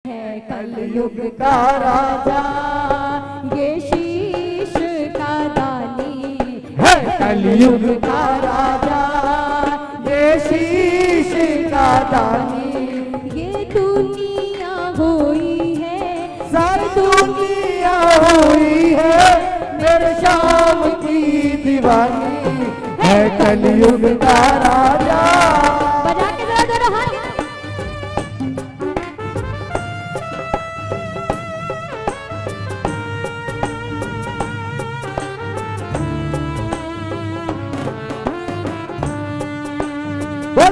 है कलयुग का राजा, ये शीश का दानी है कलयुग का राजा, ये शीश का दानी। ये दुनिया हुई है सर दुनिया हुई है, मेरे श्याम की दीवानी है कलयुग का राजा। बजा के जरा जरा हाथ।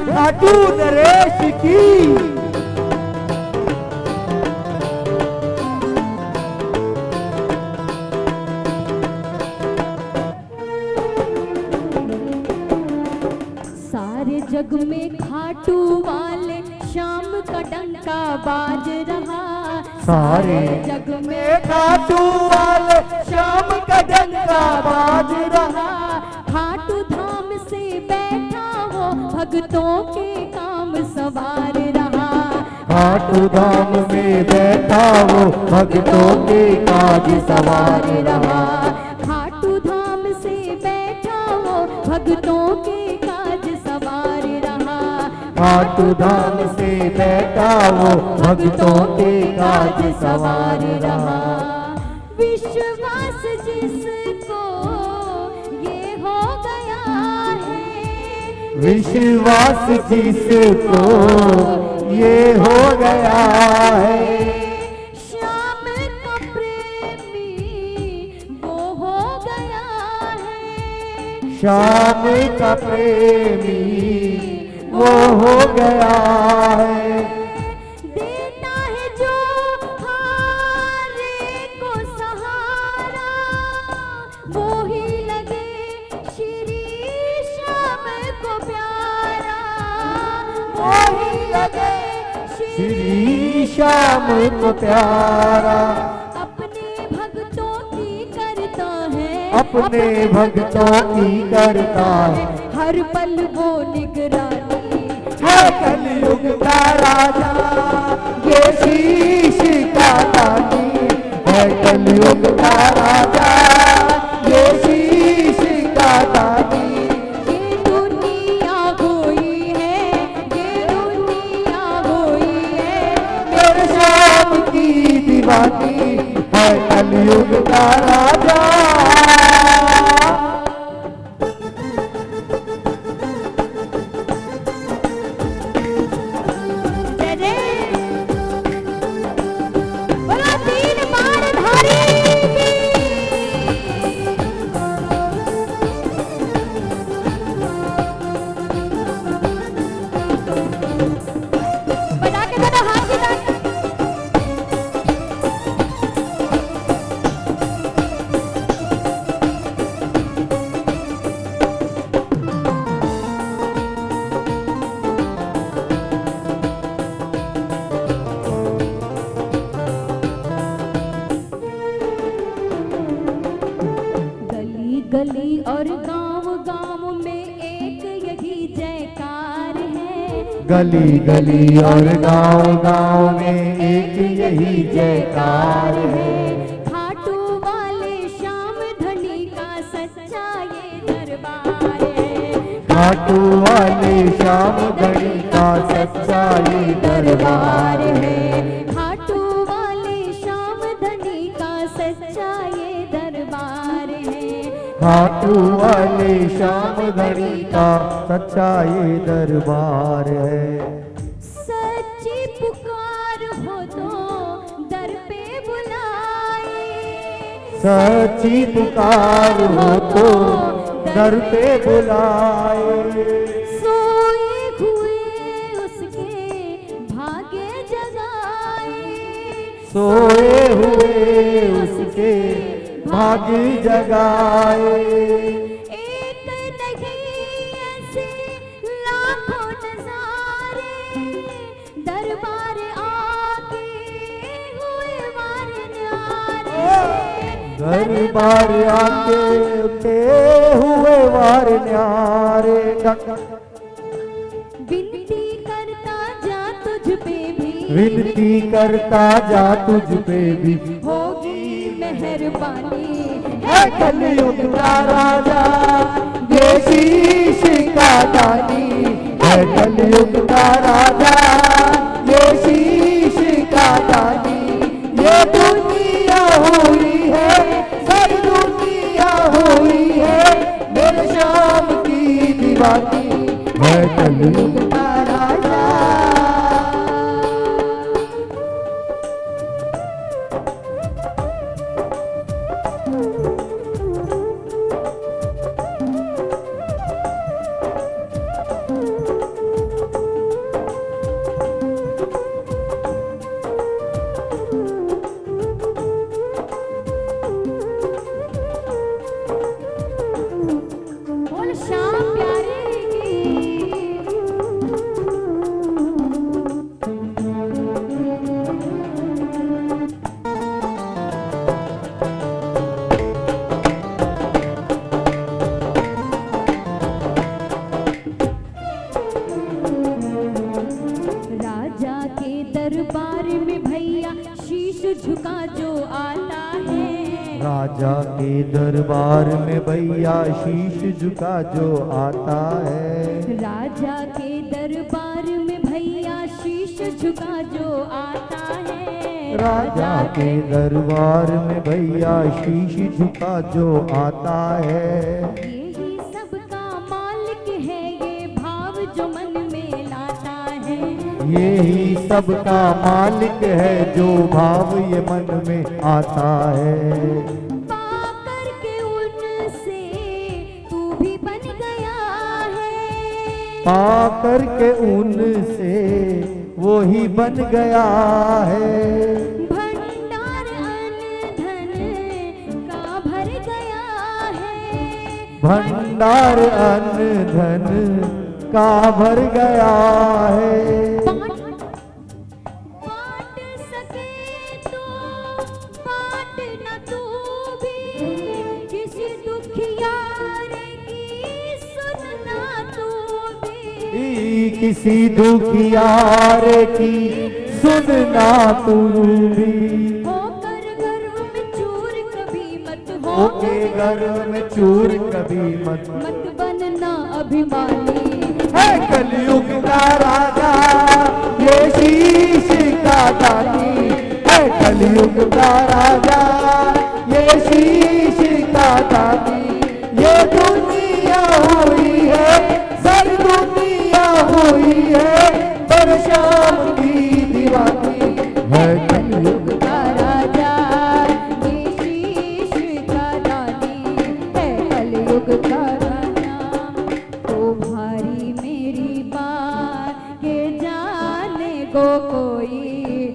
खाटू नरेश की सारे जग में खाटू वाले श्याम का डंका बाज रहा, सारे जग में खाटू वाले श्याम का डंका बाज रहा। खाटू धाम से बैठा वो भक्तों के काम सवार रहा, खाटू धाम में बैठा वो भक्तों के काज सवार रहा। खाटू धाम से बैठा वो भक्तों के काज सवार रहा, खाटू धाम से बैठा वो भक्तों के काज सवार रहा। विश्वास जिसको ये हो गया है, विश्वास जिसको ये हो गया है, श्याम का प्रेमी वो हो गया है, श्याम का प्रेमी वो हो गया है। देता है जो हारे को सहारा, वो ही लगे श्री श्याम को प्यारा, वो ही लगे श्री श्याम को प्यारा। अपने भक्तों की करता है, अपने भक्तों की करता है, हर पल वो निगरानी है कलयुग का राजा, ये शीश का दानी है कलयुग का राजा, ये शीश का दानी। ये दुनिया हुई है, ये दुनिया हुई है, मेरे श्याम की दीवानी है कलयुग का राजा। गली और गांव गांव में एक यही जयकार है, गली गली और गांव गांव में एक यही जयकार है। खाटू वाले श्याम धनी का सच्चा ये दरबार है, खाटू वाले श्याम धनी का सच्चा ये दरबार है, खाटू वाले श्याम धनी का सच्चा ये दरबार है, खाटू वाले श्याम धनी का सच्चा ये दरबार है। सच्ची पुकार हो तो दर पे बुलाए, सच्ची पुकार हो तो दर पे बुलाए। सोए हुए उसके भाग्य जगाए, सोए हुए उसके भाग्य जगाए। एक नहीं ऐसे लाखों नजारे, दरबार आके हुए वार न्यारे, दरबार आके हुए वार न्यारे। विनती करता जा तुझ पे भी विनती करता जा तुझ पे भी होगी मेहरबानी। है कलयुग का राजा ये शीश का दानी, है कलयुग का राजा ये शीश का दानी। ये दुनिया हुई है सब दुनिया हुई है मेरे श्याम की दीवानी, है कलयुग का राजा। बोल श्याम प्यारे की। राजा के दरबार में भैया शीश झुका जो आता है, राजा के दरबार में भैया शीश झुका जो आता है, राजा के दरबार में भैया शीश झुका जो आता है, राजा के दरबार में भैया शीश झुका जो आता है। यही सबका मालिक है ये भाव जो मन में लाता है, यही सबका मालिक है जो भाव ये मन में आता है। पाकर के उनसे तू भी बन गया है, पाकर के उनसे वो ही बन गया है, भंडार अन्न धन का भर गया है, भंडार अन्न धन का भर गया है। बांट सके तो बांट न तू भी, किसी दुखियार की सुनना तू भी, किसी दुखियार की सुनना तू भी। होकर गर्व में चूर कभी मत होके गर्व में चूर कभी मत मत बनना अभिमानी, है कलयुग का राजा ये शीश का दानी, है कलयुग का राजा ये शीश का दानी। ये दुनिया हुई है सर दुनिया हुई है परशाम की दीवानी, है कलयुग का राजा ये शीश का दानी, है कलयुग का राजा। तुम्हारी मेरी बात के जाने को कोई,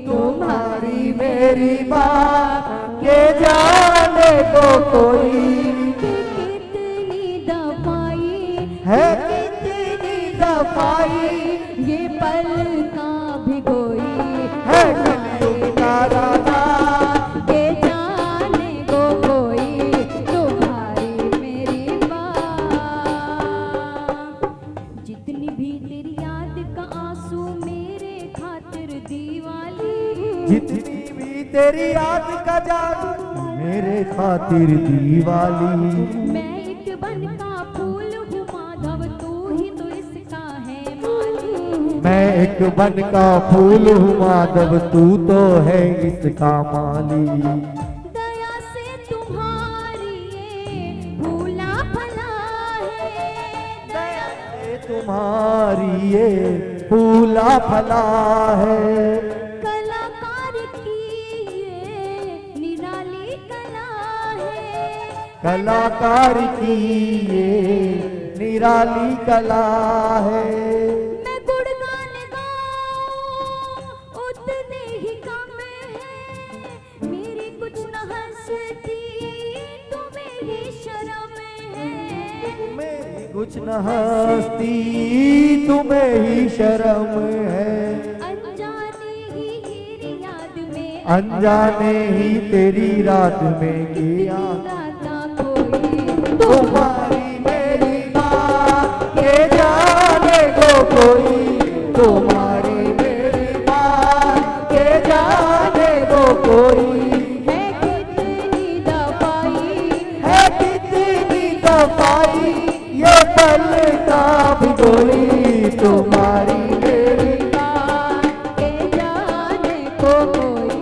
तुम्हारी मेरी बात के जाने को कोई कितनी दफाई है, कितनी दफाई ये पल का भिगोई, है कलयुग का राजा के जाने को कोई तुम्हारी मेरी बात। जितनी भी तेरी याद का आंसू मेरे खातिर दीवाली, जितनी भी तेरी याद का जादू मेरे खातिर दीवाली। मैं एक बन का फूल हूँ माधव तू ही तो इसका है माली, मैं एक बन का फूल हूँ माधव तू तो है इसका माली। दया से तुम्हारी ये भूला भला है, दया ये तुम्हारी ये फूला फला है, कलाकार की ये निराली कला है, कलाकार की ये निराली कला है। मैं गुणगान गाऊं उतने ही कम है, मेरी कुछ न हंसती तुम्हें ही शर्म है, मेरी कुछ न हंसती तुम्हें ही शर्म है, अनजाने ही तेरी याद में, अनजाने ही तेरी रात में किया गाता कोई तुम्हारी मेरी बात के जाने को कोई, तुम्हारी मेरी बात कोई तुम्हारी मेरी के जाने को कोई